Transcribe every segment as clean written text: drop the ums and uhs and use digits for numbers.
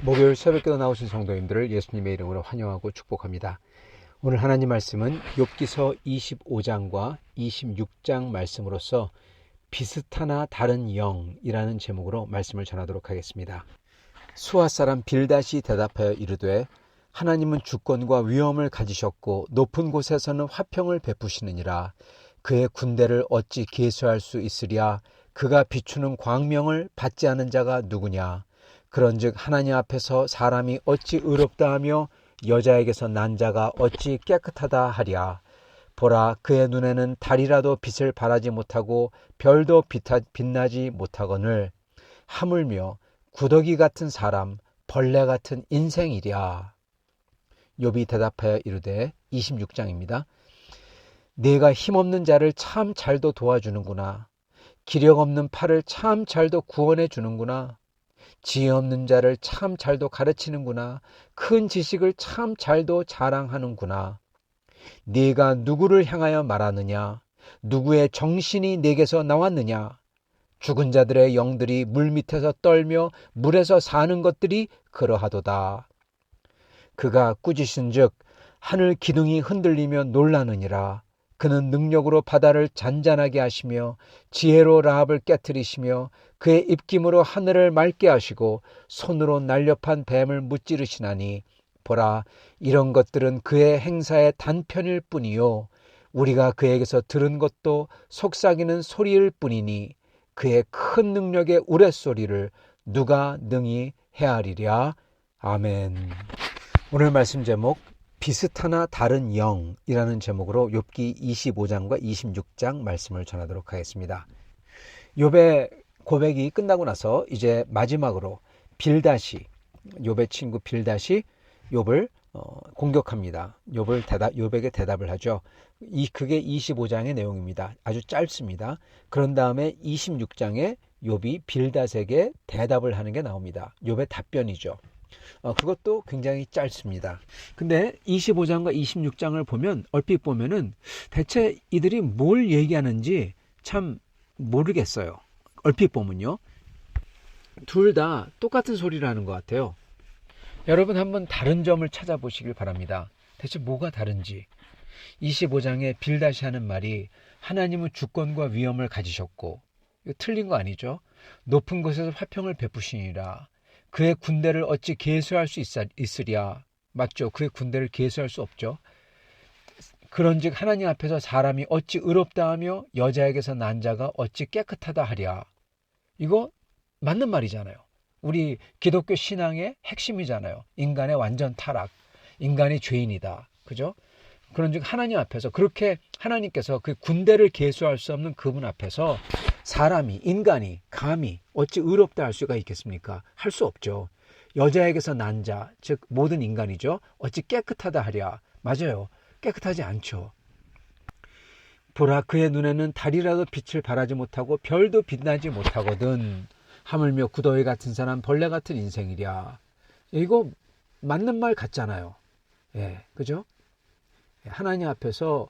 목요일 새벽기도 나오신 성도님들을 예수님의 이름으로 환영하고 축복합니다. 오늘 하나님 말씀은 욥기서 25장과 26장 말씀으로서 비슷하나 다른 영이라는 제목으로 말씀을 전하도록 하겠습니다. 수아 사람 빌닷이 대답하여 이르되 하나님은 주권과 위엄을 가지셨고 높은 곳에서는 화평을 베푸시느니라. 그의 군대를 어찌 계수할 수 있으랴. 그가 비추는 광명을 받지 않은 자가 누구냐. 그런즉 하나님 앞에서 사람이 어찌 의롭다 하며 여자에게서 난 자가 어찌 깨끗하다 하랴. 보라, 그의 눈에는 달이라도 빛을 발하지 못하고 별도 빛나지 못하거늘 하물며 구더기 같은 사람, 벌레 같은 인생이랴. 욥이 대답하여 이르되 26장입니다. 네가 힘없는 자를 참 잘도 도와주는구나. 기력 없는 팔을 참 잘도 구원해 주는구나. 지혜 없는 자를 참 잘도 가르치는구나. 큰 지식을 참 잘도 자랑하는구나. 네가 누구를 향하여 말하느냐? 누구의 정신이 네게서 나왔느냐? 죽은 자들의 영들이 물 밑에서 떨며 물에서 사는 것들이 그러하도다. 그가 꾸짖은즉 하늘 기둥이 흔들리며 놀라느니라. 그는 능력으로 바다를 잔잔하게 하시며 지혜로 라합을 깨뜨리시며 그의 입김으로 하늘을 맑게 하시고 손으로 날렵한 뱀을 무찌르시나니 보라, 이런 것들은 그의 행사의 단편일 뿐이요 우리가 그에게서 들은 것도 속삭이는 소리일 뿐이니 그의 큰 능력의 우레소리를 누가 능히 헤아리랴. 아멘. 오늘 말씀 제목 비슷하나 다른 영이라는 제목으로 욥기 25장과 26장 말씀을 전하도록 하겠습니다. 욥의 고백이 끝나고 나서 이제 마지막으로 욥의 친구 빌닷이 욥을 공격합니다. 욥에게 대답을 하죠. 그게 25장의 내용입니다. 아주 짧습니다. 그런 다음에 26장에 욥이 빌닷에게 대답을 하는 게 나옵니다. 욥의 답변이죠. 그것도 굉장히 짧습니다. 근데 25장과 26장을 보면 얼핏 보면은 대체 이들이 뭘 얘기하는지 참 모르겠어요. 얼핏 보면요. 둘 다 똑같은 소리를 하는 것 같아요. 여러분 한번 다른 점을 찾아보시길 바랍니다. 대체 뭐가 다른지. 25장에 빌닷이 하는 말이 하나님은 주권과 위엄을 가지셨고, 이거 틀린 거 아니죠? 높은 곳에서 화평을 베푸시니라. 그의 군대를 어찌 계수할 수 있으랴. 맞죠? 그의 군대를 계수할 수 없죠. 그런즉 하나님 앞에서 사람이 어찌 의롭다 하며 여자에게서 난 자가 어찌 깨끗하다 하랴. 이거 맞는 말이잖아요. 우리 기독교 신앙의 핵심이잖아요. 인간의 완전 타락, 인간이 죄인이다. 그죠? 그런즉 하나님 앞에서 그렇게 하나님께서 그 군대를 계수할 수 없는 그분 앞에서 사람이, 인간이 감히 어찌 의롭다 할 수가 있겠습니까? 할 수 없죠. 여자에게서 난 자, 즉 모든 인간이죠. 어찌 깨끗하다 하랴. 맞아요. 깨끗하지 않죠. 보라, 그의 눈에는 달이라도 빛을 발하지 못하고 별도 빛나지 못하거든. 하물며 구더기 같은 사람, 벌레 같은 인생이랴. 이거 맞는 말 같잖아요. 예, 그죠? 하나님 앞에서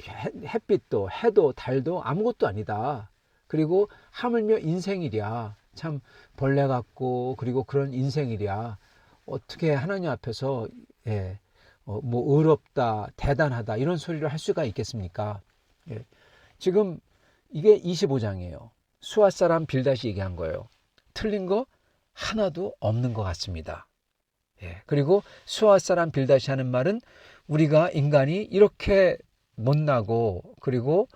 햇빛도 해도 달도 아무것도 아니다. 그리고 하물며 인생이랴. 참 벌레 같고 그리고 그런 인생이랴. 어떻게 하나님 앞에서 뭐 의롭다, 대단하다 이런 소리를 할 수가 있겠습니까? 예. 지금 이게 25장이에요. 수아 사람 빌닷이 얘기한 거예요. 틀린 거 하나도 없는 것 같습니다. 예. 그리고 수아 사람 빌닷이 하는 말은 우리가 인간이 이렇게 못나고 그리고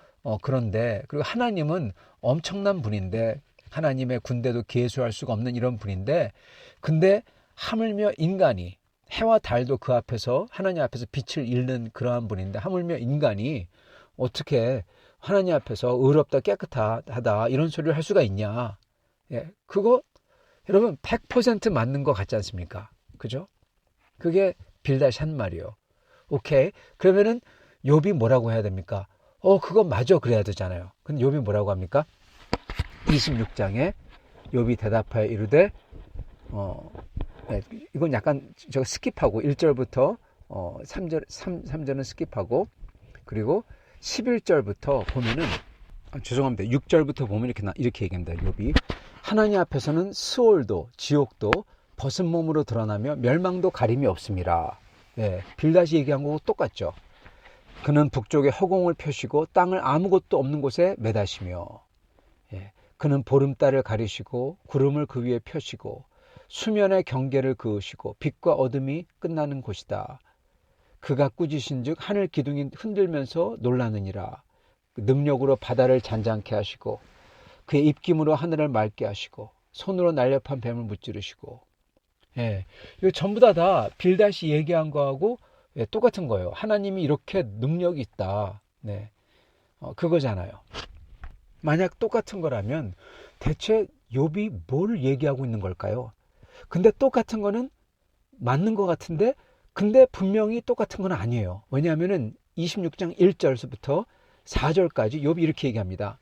그런데 그리고 하나님은 엄청난 분인데 하나님의 군대도 계수할 수가 없는 이런 분인데 근데 하물며 인간이 해와 달도 그 앞에서 하나님 앞에서 빛을 잃는 그러한 분인데 하물며 인간이 어떻게 하나님 앞에서 의롭다 깨끗하다 이런 소리를 할 수가 있냐. 예, 그거 여러분 100% 맞는 것 같지 않습니까? 그죠? 그게 빌닷이 한 말이에요. 오케이. 그러면은 욥이 뭐라고 해야 됩니까? 그거 맞아 그래야 되잖아요. 근데 욥이 뭐라고 합니까? 26장에 욥이 대답하여 이르되 이건 약간 저 스킵하고 1절부터 3절은 스킵하고 그리고 11절부터 보면은 죄송합니다. 6절부터 보면 이렇게 얘기합니다. 욥이 하나님 앞에서는 스올도 지옥도 벗은 몸으로 드러나며 멸망도 가림이 없음이라. 예, 빌닷이 얘기한 거하고 똑같죠. 그는 북쪽에 허공을 펴시고 땅을 아무것도 없는 곳에 매다시며, 예, 그는 보름달을 가리시고 구름을 그 위에 펴시고 수면의 경계를 그으시고 빛과 어둠이 끝나는 곳이다. 그가 꾸짖은즉 하늘 기둥이 흔들면서 놀라느니라. 능력으로 바다를 잔잔케 하시고 그의 입김으로 하늘을 맑게 하시고 손으로 날렵한 뱀을 무찌르시고. 예, 이거 전부 다 빌닷이 얘기한 거하고 예, 똑같은 거예요. 하나님이 이렇게 능력이 있다. 네, 그거잖아요. 만약 똑같은 거라면 대체 욥이 뭘 얘기하고 있는 걸까요? 근데 똑같은 거는 맞는 것 같은데, 근데 분명히 똑같은 건 아니에요. 왜냐하면은 26장 1절부터 4절까지 욥이 이렇게 얘기합니다.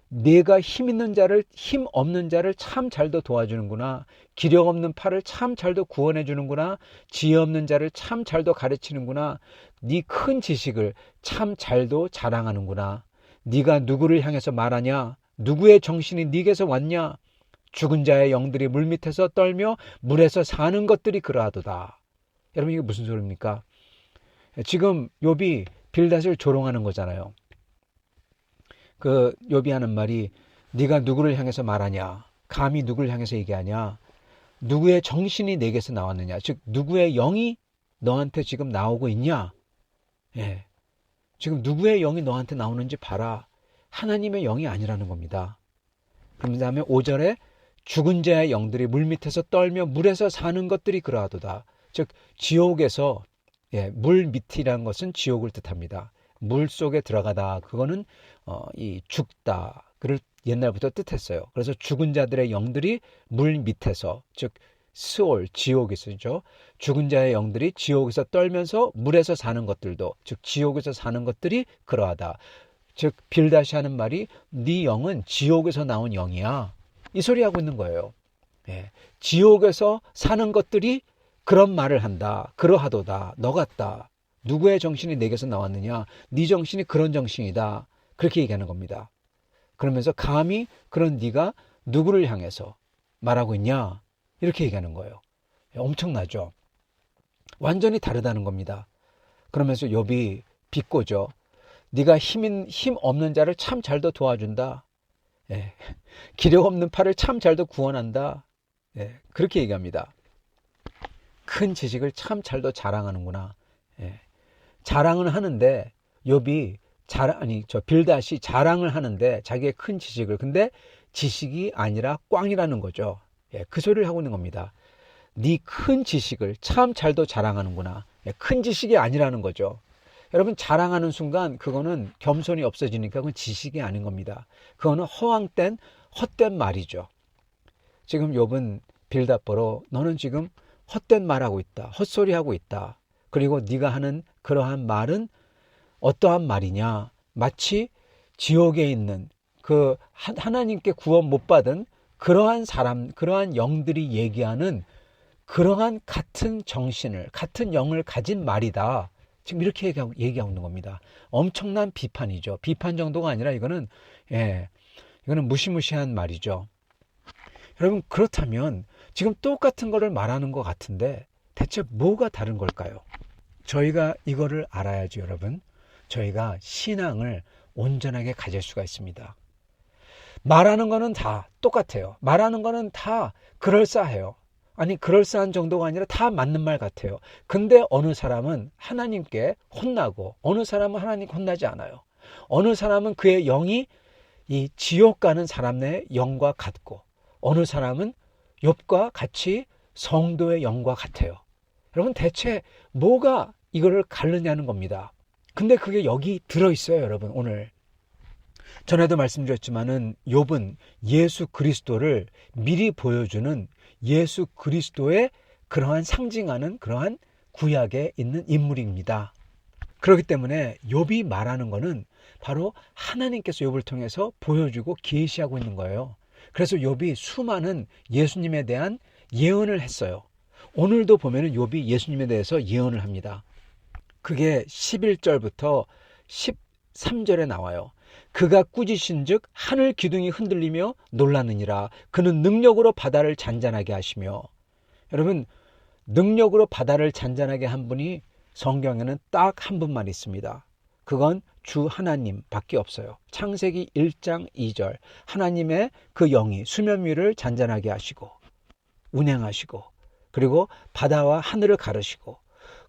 내가 힘 있는 자를, 힘 없는 자를 참 잘도 도와주는구나. 기력 없는 팔을 참 잘도 구원해 주는구나. 지혜 없는 자를 참 잘도 가르치는구나. 네 큰 지식을 참 잘도 자랑하는구나. 네가 누구를 향해서 말하냐? 누구의 정신이 네게서 왔냐? 죽은 자의 영들이 물밑에서 떨며 물에서 사는 것들이 그러하도다. 여러분, 이게 무슨 소리입니까? 지금 욥이 빌닷을 조롱하는 거잖아요. 그 욥이 하는 말이 네가 누구를 향해서 말하냐? 감히 누구를 향해서 얘기하냐? 누구의 정신이 내게서 나왔느냐? 즉 누구의 영이 너한테 지금 나오고 있냐? 예. 지금 누구의 영이 너한테 나오는지 봐라. 하나님의 영이 아니라는 겁니다. 그럼 다음에 5절에 죽은 자의 영들이 물밑에서 떨며 물에서 사는 것들이 그러하도다. 즉 지옥에서, 예, 물 밑이라는 것은 지옥을 뜻합니다. 물 속에 들어가다, 그거는 이 죽다, 그를 옛날부터 뜻했어요. 그래서 죽은 자들의 영들이 물 밑에서, 즉 스올, 지옥에서죠. 죽은 자의 영들이 지옥에서 떨면서 물에서 사는 것들도, 즉 지옥에서 사는 것들이 그러하다. 즉 빌닷이 하는 말이 네 영은 지옥에서 나온 영이야, 이 소리 하고 있는 거예요. 예, 지옥에서 사는 것들이 그런 말을 한다. 그러하도다. 너 같다. 누구의 정신이 내게서 나왔느냐? 네 정신이 그런 정신이다. 그렇게 얘기하는 겁니다. 그러면서 감히 그런 네가 누구를 향해서 말하고 있냐? 이렇게 얘기하는 거예요. 엄청나죠? 완전히 다르다는 겁니다. 그러면서 욥이 비꼬죠. 네가 힘 없는 자를 참 잘도 도와준다. 예. 기력 없는 팔을 참 잘도 구원한다. 예. 그렇게 얘기합니다. 큰 지식을 참 잘도 자랑하는구나. 예. 자랑은 하는데 욥이 빌닷이 자랑을 하는데 자기의 큰 지식을, 근데 지식이 아니라 꽝이라는 거죠. 예. 그 소리를 하고 있는 겁니다. 네 큰 지식을 참 잘도 자랑하는구나. 예. 큰 지식이 아니라는 거죠. 여러분, 자랑하는 순간 그거는 겸손이 없어지니까 그건 지식이 아닌 겁니다. 그거는 허황된 헛된 말이죠. 지금 욥은 빌닷보러 너는 지금 헛된 말하고 있다. 헛소리하고 있다. 그리고 네가 하는 그러한 말은 어떠한 말이냐? 마치 지옥에 있는 그 하나님께 구원 못 받은 그러한 사람, 그러한 영들이 얘기하는 그러한 같은 정신을, 같은 영을 가진 말이다. 지금 이렇게 얘기하고 있는 겁니다. 엄청난 비판이죠. 비판 정도가 아니라 이거는 무시무시한 말이죠. 여러분, 그렇다면 지금 똑같은 거를 말하는 것 같은데 대체 뭐가 다른 걸까요? 저희가 이거를 알아야죠, 여러분. 저희가 신앙을 온전하게 가질 수가 있습니다. 말하는 거는 다 똑같아요. 말하는 거는 다 그럴싸해요. 아니, 그럴싸한 정도가 아니라 다 맞는 말 같아요. 근데 어느 사람은 하나님께 혼나고 어느 사람은 하나님께 혼나지 않아요. 어느 사람은 그의 영이 이 지옥 가는 사람의 영과 같고 어느 사람은 욥과 같이 성도의 영과 같아요. 여러분, 대체 뭐가 이거를 가르냐는 겁니다. 근데 그게 여기 들어있어요, 여러분. 오늘 전에도 말씀드렸지만은 욥은 예수 그리스도를 미리 보여주는 예수 그리스도의 그러한 상징하는 그러한 구약에 있는 인물입니다. 그렇기 때문에 욥이 말하는 거는 바로 하나님께서 욥을 통해서 보여주고 계시하고 있는 거예요. 그래서 욥이 수많은 예수님에 대한 예언을 했어요. 오늘도 보면은 욥이 예수님에 대해서 예언을 합니다. 그게 11절부터 13절에 나와요. 그가 꾸짖은즉 하늘 기둥이 흔들리며 놀라느니라. 그는 능력으로 바다를 잔잔하게 하시며. 여러분, 능력으로 바다를 잔잔하게 한 분이 성경에는 딱 한 분만 있습니다. 그건 주 하나님 밖에 없어요. 창세기 1장 2절 하나님의 그 영이 수면 위를 잔잔하게 하시고 운행하시고 그리고 바다와 하늘을 가르시고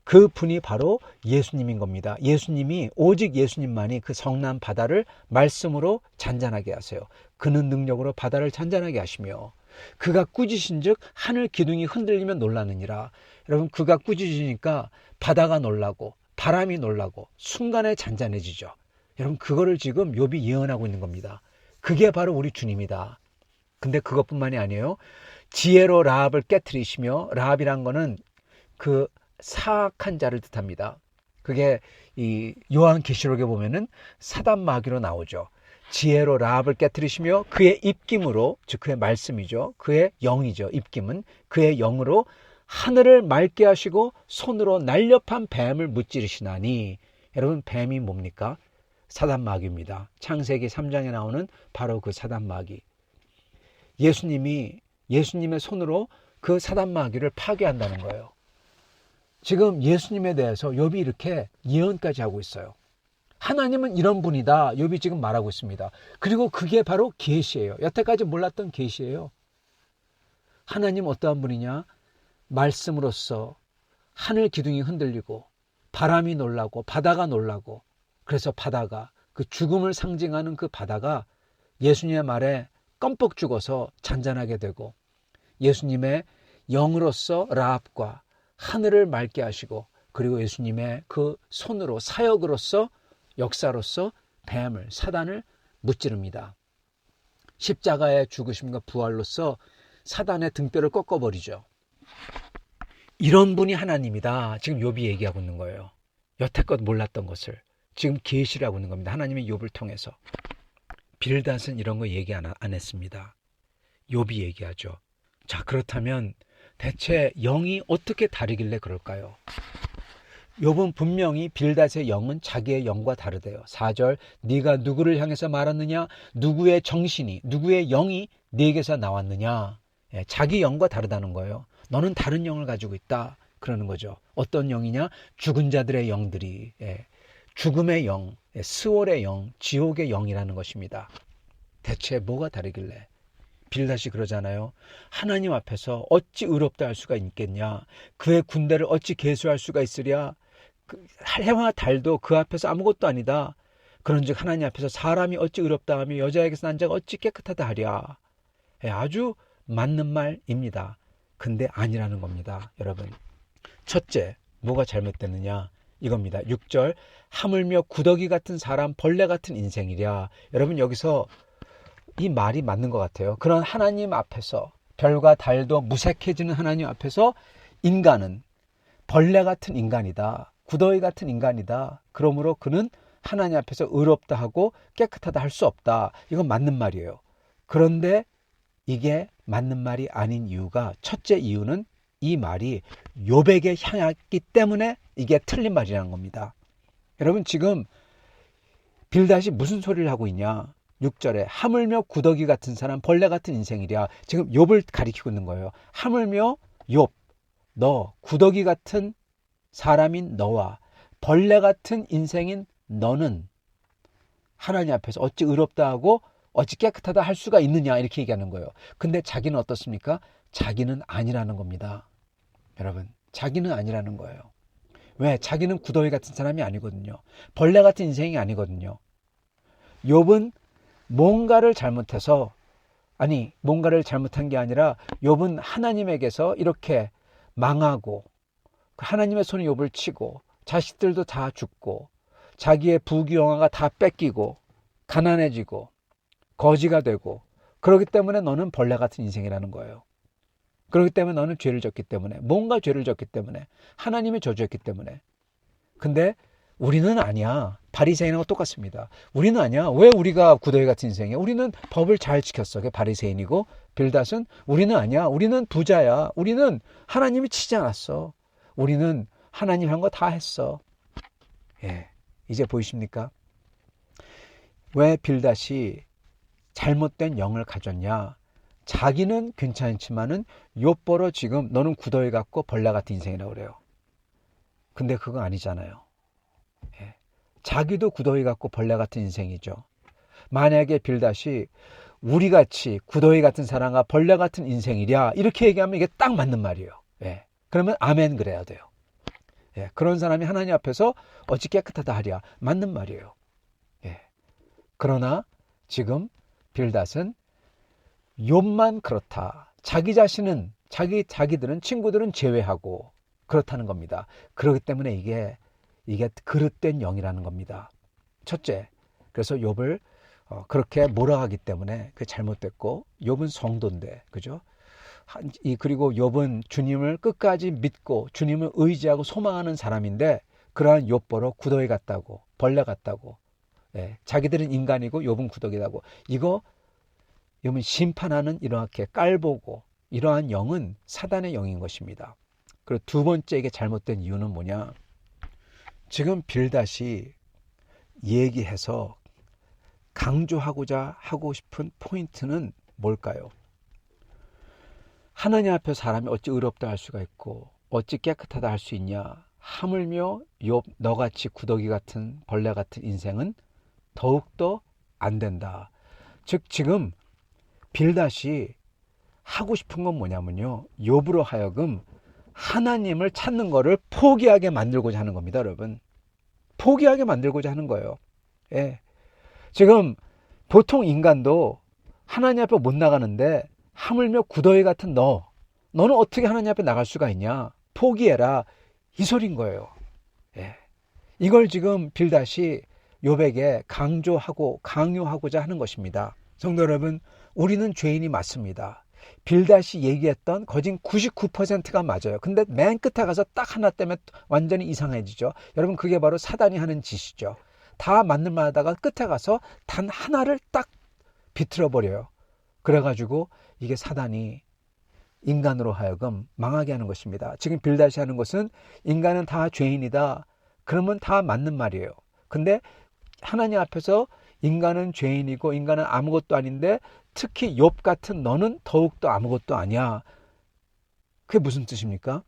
그 분이 바로 예수님인 겁니다. 예수님이 오직 예수님만이 그 성난 바다를 말씀으로 잔잔하게 하세요. 그는 능력으로 바다를 잔잔하게 하시며 그가 꾸짖으신 즉 하늘 기둥이 흔들리면 놀라느니라. 여러분, 그가 꾸짖으니까 바다가 놀라고 바람이 놀라고 순간에 잔잔해지죠. 여러분, 그거를 지금 욥이 예언하고 있는 겁니다. 그게 바로 우리 주님이다. 근데 그것뿐만이 아니에요. 지혜로 라합을 깨트리시며, 라합이란 거는 그 사악한 자를 뜻합니다. 그게 이 요한계시록에 보면은 사단 마귀로 나오죠. 지혜로 라합을 깨트리시며 그의 입김으로, 즉 그의 말씀이죠. 그의 영이죠. 입김은 그의 영으로 하늘을 맑게 하시고 손으로 날렵한 뱀을 무찌르시나니. 여러분, 뱀이 뭡니까? 사단 마귀입니다. 창세기 3장에 나오는 바로 그 사단 마귀. 예수님의 손으로 그 사단 마귀를 파괴한다는 거예요. 지금 예수님에 대해서 욥이 이렇게 예언까지 하고 있어요. 하나님은 이런 분이다. 욥이 지금 말하고 있습니다. 그리고 그게 바로 계시예요. 여태까지 몰랐던 계시예요. 하나님 어떠한 분이냐? 말씀으로써 하늘 기둥이 흔들리고 바람이 놀라고 바다가 놀라고, 그래서 바다가, 그 죽음을 상징하는 그 바다가 예수님의 말에 껌뻑 죽어서 잔잔하게 되고, 예수님의 영으로서 라합과 하늘을 맑게 하시고, 그리고 예수님의 그 손으로 사역으로서 역사로서 뱀을, 사단을 무찌릅니다. 십자가의 죽으심과 부활로서 사단의 등뼈를 꺾어버리죠. 이런 분이 하나님이다. 지금 욥이 얘기하고 있는 거예요. 여태껏 몰랐던 것을 지금 계시를 하고 있는 겁니다. 하나님의 욥을 통해서. 빌닷은 이런 거 얘기 안 했습니다. 욥이 얘기하죠. 자, 그렇다면 대체 영이 어떻게 다르길래 그럴까요? 욥은 분명히 빌닷의 영은 자기의 영과 다르대요. 4절 네가 누구를 향해서 말하느냐? 누구의 정신이, 누구의 영이 네게서 나왔느냐? 자기 영과 다르다는 거예요. 너는 다른 영을 가지고 있다. 그러는 거죠. 어떤 영이냐? 죽은 자들의 영들이, 죽음의 영, 스월의 영, 지옥의 영이라는 것입니다. 대체 뭐가 다르길래? 빌닷이 그러잖아요. 하나님 앞에서 어찌 의롭다 할 수가 있겠냐? 그의 군대를 어찌 계수할 수가 있으랴? 해와 달도 그 앞에서 아무것도 아니다. 그런즉 하나님 앞에서 사람이 어찌 의롭다 하며 여자에게서 난 자가 어찌 깨끗하다 하랴? 아주 맞는 말입니다. 근데 아니라는 겁니다. 여러분, 첫째, 뭐가 잘못됐느냐? 이겁니다. 6절 하물며 구더기 같은 사람, 벌레 같은 인생이랴. 여러분, 여기서 이 말이 맞는 것 같아요. 그런 하나님 앞에서, 별과 달도 무색해지는 하나님 앞에서 인간은 벌레 같은 인간이다. 구더기 같은 인간이다. 그러므로 그는 하나님 앞에서 의롭다 하고 깨끗하다 할 수 없다. 이건 맞는 말이에요. 그런데 이게 맞는 말이 아닌 이유가, 첫째 이유는 이 말이 욥에게 향했기 때문에 이게 틀린 말이라는 겁니다. 여러분, 지금 빌닷이 무슨 소리를 하고 있냐? 6절에 하물며 구더기 같은 사람, 벌레 같은 인생이랴. 지금 욥을 가리키고 있는 거예요. 하물며 욥, 너 구더기 같은 사람인 너와 벌레 같은 인생인 너는 하나님 앞에서 어찌 의롭다 하고 어찌 깨끗하다 할 수가 있느냐, 이렇게 얘기하는 거예요. 근데 자기는 어떻습니까? 자기는 아니라는 겁니다. 여러분, 자기는 아니라는 거예요. 왜? 자기는 구더기 같은 사람이 아니거든요. 벌레 같은 인생이 아니거든요. 욥은 뭔가를 잘못해서, 뭔가를 잘못한 게 아니라 욥은 하나님에게서 이렇게 망하고, 하나님의 손이 욥을 치고, 자식들도 다 죽고, 자기의 부귀영화가 다 뺏기고, 가난해지고, 거지가 되고, 그렇기 때문에 너는 벌레 같은 인생이라는 거예요. 그렇기 때문에 너는 죄를 졌기 때문에, 뭔가 죄를 졌기 때문에, 하나님의 저주였기 때문에. 근데 우리는 아니야. 바리새인하고 똑같습니다. 우리는 아니야. 왜 우리가 구더기 같은 인생이야? 우리는 법을 잘 지켰어. 그게 바리새인이고, 빌닷은 우리는 아니야. 우리는 부자야. 우리는 하나님이 치지 않았어. 우리는 하나님 한 거 다 했어. 이제 보이십니까? 왜 빌닷이 잘못된 영을 가졌냐? 자기는 괜찮지만은 욥보러 지금 너는 구더기 같고 벌레 같은 인생이라고 그래요. 근데 그거 아니잖아요. 예. 자기도 구더기 같고 벌레 같은 인생이죠. 만약에 빌닷이 우리같이 구더기 같은 사람과 벌레 같은 인생이랴 이렇게 얘기하면 이게 딱 맞는 말이에요. 예. 그러면 아멘 그래야 돼요. 예. 그런 사람이 하나님 앞에서 어찌 깨끗하다 하랴 맞는 말이에요. 예. 그러나 지금 빌닷은 욥만 그렇다. 자기 자신은 자기들은 친구들은 제외하고 그렇다는 겁니다. 그렇기 때문에 이게 그릇된 영이라는 겁니다. 첫째, 그래서 욥을 그렇게 몰아가기 때문에 그게 잘못됐고, 욥은 성도인데, 그죠? 그리고 욥은 주님을 끝까지 믿고 주님을 의지하고 소망하는 사람인데, 그러한 욥보러 구더기 같다고, 벌레 같다고, 예, 자기들은 인간이고 욥은 구더기라고, 욥은 심판하는 이렇게 깔보고 이러한 영은 사단의 영인 것입니다. 그리고 두 번째 이게 잘못된 이유는 뭐냐? 지금 빌닷이 얘기해서 강조하고자 하고 싶은 포인트는 뭘까요? 하나님 앞에 사람이 어찌 의롭다 할 수가 있고 어찌 깨끗하다 할 수 있냐? 하물며 욥 너같이 구더기 같은 벌레 같은 인생은 더욱더 안 된다. 즉 지금 빌닷이 하고 싶은 건 뭐냐면요, 욥으로 하여금 하나님을 찾는 거를 포기하게 만들고자 하는 겁니다. 여러분, 포기하게 만들고자 하는 거예요. 예. 지금 보통 인간도 하나님 앞에 못 나가는데 하물며 구더기 같은 너는 어떻게 하나님 앞에 나갈 수가 있냐? 포기해라, 이 소린 거예요. 예. 이걸 지금 빌닷이 욥에게 강조하고 강요하고자 하는 것입니다. 성도 여러분, 우리는 죄인이 맞습니다. 빌닷이 얘기했던 거진 99%가 맞아요. 근데 맨 끝에 가서 딱 하나 때문에 완전히 이상해지죠. 여러분, 그게 바로 사단이 하는 짓이죠. 다 맞는 말 하다가 끝에 가서 단 하나를 딱 비틀어 버려요. 그래가지고 이게 사단이 인간으로 하여금 망하게 하는 것입니다. 지금 빌닷이 하는 것은 인간은 다 죄인이다. 그러면 다 맞는 말이에요. 근데 하나님 앞에서 인간은 죄인이고 인간은 아무것도 아닌데 특히 욥 같은 너는 더욱더 아무것도 아니야. 그게 무슨 뜻입니까?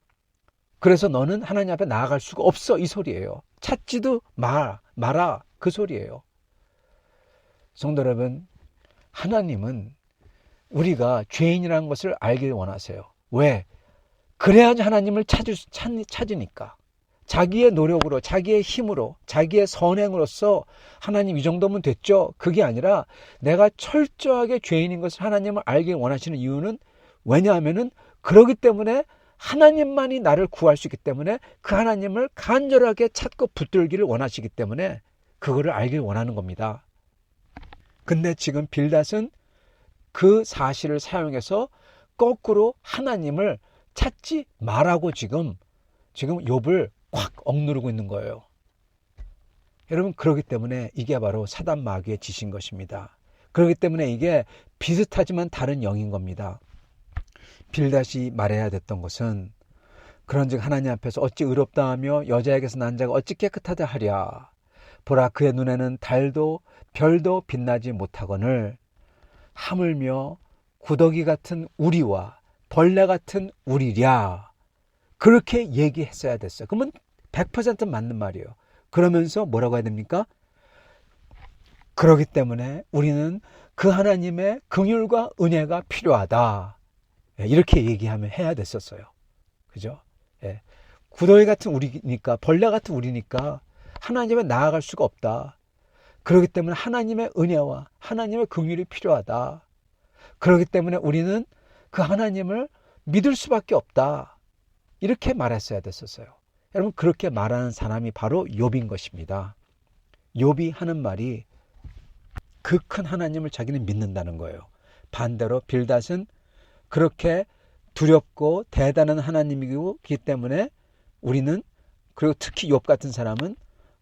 그래서 너는 하나님 앞에 나아갈 수가 없어, 이 소리예요. 찾지도 마라, 그 소리예요. 성도 여러분, 하나님은 우리가 죄인이라는 것을 알길 원하세요. 왜? 그래야지 하나님을 찾으니까. 자기의 노력으로, 자기의 힘으로, 자기의 선행으로서 하나님 이 정도면 됐죠? 그게 아니라 내가 철저하게 죄인인 것을 하나님을 알길 원하시는 이유는 왜냐하면은 그러기 때문에 하나님만이 나를 구할 수 있기 때문에 그 하나님을 간절하게 찾고 붙들기를 원하시기 때문에 그거를 알길 원하는 겁니다. 근데 지금 빌닷은 그 사실을 사용해서 거꾸로 하나님을 찾지 말라고 지금 욥을 확 억누르고 있는 거예요. 여러분, 그렇기 때문에 이게 바로 사단 마귀의 짓인 것입니다. 그렇기 때문에 이게 비슷하지만 다른 영인 겁니다. 빌닷이 말해야 됐던 것은 그런즉 하나님 앞에서 어찌 의롭다 하며 여자에게서 난 자가 어찌 깨끗하다 하랴. 보라, 그의 눈에는 달도 별도 빛나지 못하거늘 하물며 구더기 같은 우리와 벌레 같은 우리랴. 그렇게 얘기했어야 됐어요. 그러면 100% 맞는 말이에요. 그러면서 뭐라고 해야 됩니까? 그렇기 때문에 우리는 그 하나님의 긍휼과 은혜가 필요하다. 이렇게 얘기하면 해야 됐었어요. 그죠? 예. 구더기 같은 우리니까, 벌레 같은 우리니까 하나님에 나아갈 수가 없다. 그렇기 때문에 하나님의 은혜와 하나님의 긍휼이 필요하다. 그렇기 때문에 우리는 그 하나님을 믿을 수밖에 없다. 이렇게 말했어야 됐었어요. 여러분, 그렇게 말하는 사람이 바로 욥인 것입니다. 욥이 하는 말이 그 큰 하나님을 자기는 믿는다는 거예요. 반대로 빌닷은 그렇게 두렵고 대단한 하나님이기 때문에 우리는, 그리고 특히 욥 같은 사람은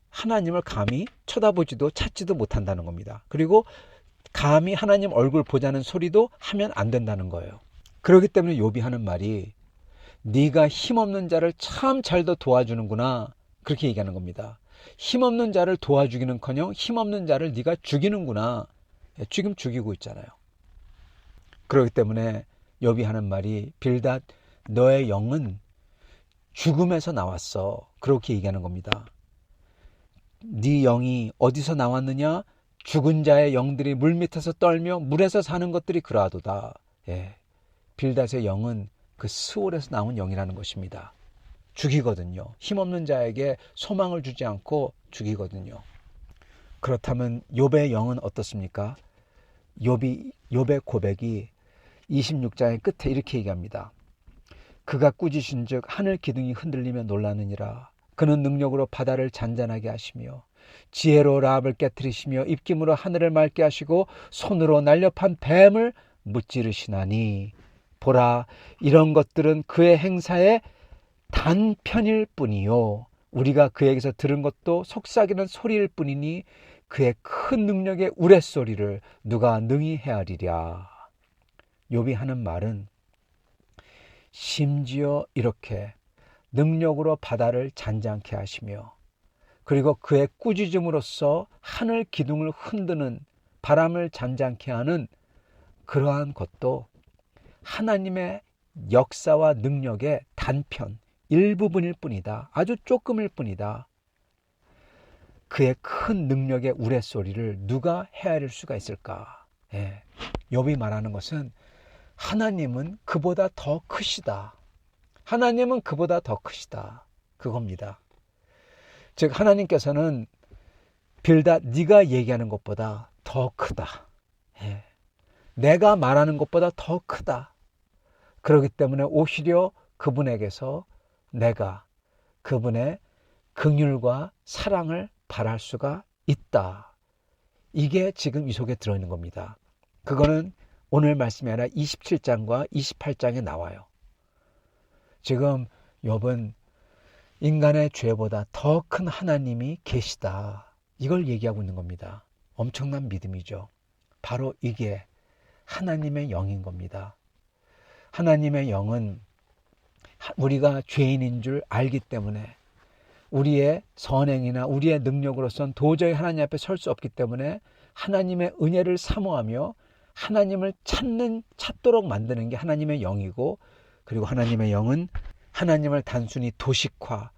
하나님을 감히 쳐다보지도 찾지도 못한다는 겁니다. 그리고 감히 하나님 얼굴 보자는 소리도 하면 안 된다는 거예요. 그렇기 때문에 욥이 하는 말이 네가 힘없는 자를 참 잘도 도와주는구나, 그렇게 얘기하는 겁니다. 힘없는 자를 도와주기는커녕 힘없는 자를 네가 죽이는구나. 지금 죽이고 있잖아요. 그렇기 때문에 욥이 하는 말이 빌닷 너의 영은 죽음에서 나왔어. 그렇게 얘기하는 겁니다. 네 영이 어디서 나왔느냐? 죽은 자의 영들이 물밑에서 떨며 물에서 사는 것들이 그러하도다. 예. 빌닷의 영은 그 스올에서 나온 영이라는 것입니다. 죽이거든요. 힘없는 자에게 소망을 주지 않고 죽이거든요. 그렇다면 욥의 영은 어떻습니까? 욥의 고백이 26장의 끝에 이렇게 얘기합니다. 그가 꾸짖은즉 하늘 기둥이 흔들리며 놀라느니라. 그는 능력으로 바다를 잔잔하게 하시며 지혜로 라합을 깨뜨리시며 입김으로 하늘을 맑게 하시고 손으로 날렵한 뱀을 무찌르시나니 보라 이런 것들은 그의 행사의 단편일 뿐이요 우리가 그에게서 들은 것도 속삭이는 소리일 뿐이니 그의 큰 능력의 우레소리를 누가 능히 헤아리랴. 욥이 하는 말은 심지어 이렇게 능력으로 바다를 잔잔케 하시며 그리고 그의 꾸짖음으로써 하늘 기둥을 흔드는 바람을 잔잔케 하는 그러한 것도 하나님의 역사와 능력의 단편, 일부분일 뿐이다. 아주 조금일 뿐이다. 그의 큰 능력의 우레소리를 누가 헤아릴 수가 있을까? 예. 욥이 말하는 것은 하나님은 그보다 더 크시다. 하나님은 그보다 더 크시다. 그겁니다. 즉 하나님께서는 빌닷 네가 얘기하는 것보다 더 크다. 예. 내가 말하는 것보다 더 크다. 그렇기 때문에 오히려 그분에게서 내가 그분의 긍휼과 사랑을 바랄 수가 있다. 이게 지금 이 속에 들어있는 겁니다. 그거는 오늘 말씀이 아니라 27장과 28장에 나와요. 지금 욥은 인간의 죄보다 더 큰 하나님이 계시다. 이걸 얘기하고 있는 겁니다. 엄청난 믿음이죠. 바로 이게 하나님의 영인 겁니다. 하나님의 영은 우리가 죄인인 줄 알기 때문에 우리의 선행이나 우리의 능력으로선 도저히 하나님 앞에 설 수 없기 때문에 하나님의 은혜를 사모하며 하나님을 찾도록 만드는 게 하나님의 영이고 그리고 하나님의 영은 하나님을 단순히 도식화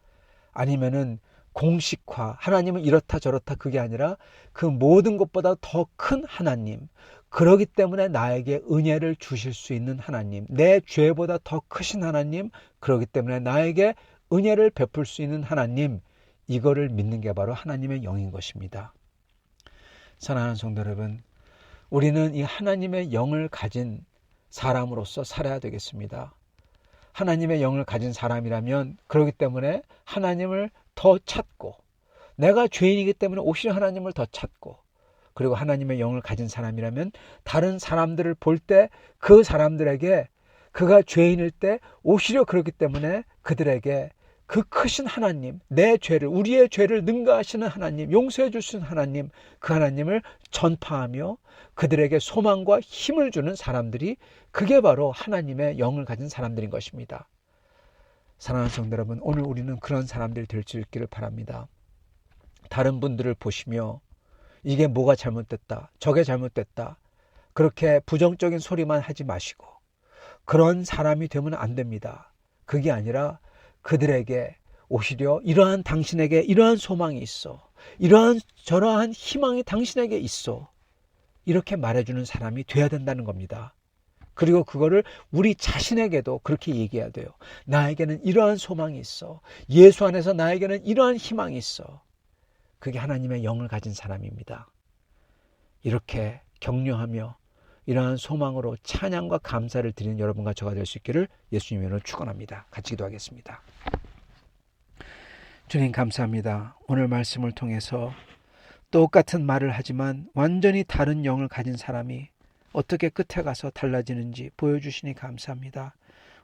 아니면은 공식화 하나님은 이렇다 저렇다 그게 아니라 그 모든 것보다 더 큰 하나님 그러기 때문에 나에게 은혜를 주실 수 있는 하나님 내 죄보다 더 크신 하나님 그러기 때문에 나에게 은혜를 베풀 수 있는 하나님 이거를 믿는 게 바로 하나님의 영인 것입니다. 사랑하는 성도 여러분 우리는 이 하나님의 영을 가진 사람으로서 살아야 되겠습니다. 하나님의 영을 가진 사람이라면 그렇기 때문에 하나님을 더 찾고 내가 죄인이기 때문에 오히려 하나님을 더 찾고 그리고 하나님의 영을 가진 사람이라면 다른 사람들을 볼 때 그 사람들에게 그가 죄인일 때 오히려 그렇기 때문에 그들에게 그 크신 하나님 내 죄를 우리의 죄를 능가하시는 하나님 용서해 주시는 하나님 그 하나님을 전파하며 그들에게 소망과 힘을 주는 사람들이 그게 바로 하나님의 영을 가진 사람들인 것입니다. 사랑하는 성도 여러분 오늘 우리는 그런 사람들이 될 수 있기를 바랍니다. 다른 분들을 보시며 이게 뭐가 잘못됐다 저게 잘못됐다 그렇게 부정적인 소리만 하지 마시고 그런 사람이 되면 안 됩니다. 그게 아니라 그들에게 오히려 이러한 당신에게 이러한 소망이 있어 이러한 저러한 희망이 당신에게 있어 이렇게 말해주는 사람이 돼야 된다는 겁니다. 그리고 그거를 우리 자신에게도 그렇게 얘기해야 돼요. 나에게는 이러한 소망이 있어 예수 안에서 나에게는 이러한 희망이 있어 그게 하나님의 영을 가진 사람입니다. 이렇게 격려하며 이러한 소망으로 찬양과 감사를 드리는 여러분과 저가 될 수 있기를 예수님 이름으로 축원합니다. 같이 기도하겠습니다. 주님 감사합니다. 오늘 말씀을 통해서 똑같은 말을 하지만 완전히 다른 영을 가진 사람이 어떻게 끝에 가서 달라지는지 보여주시니 감사합니다.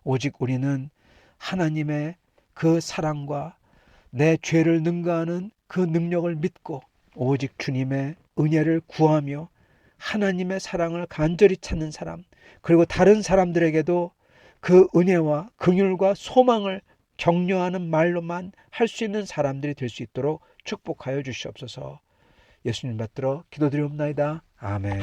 오직 우리는 하나님의 그 사랑과 내 죄를 능가하는 그 능력을 믿고 오직 주님의 은혜를 구하며 하나님의 사랑을 간절히 찾는 사람 그리고 다른 사람들에게도 그 은혜와 긍휼과 소망을 격려하는 말로만 할 수 있는 사람들이 될 수 있도록 축복하여 주시옵소서. 예수님 받들어 기도드리옵나이다. 아멘.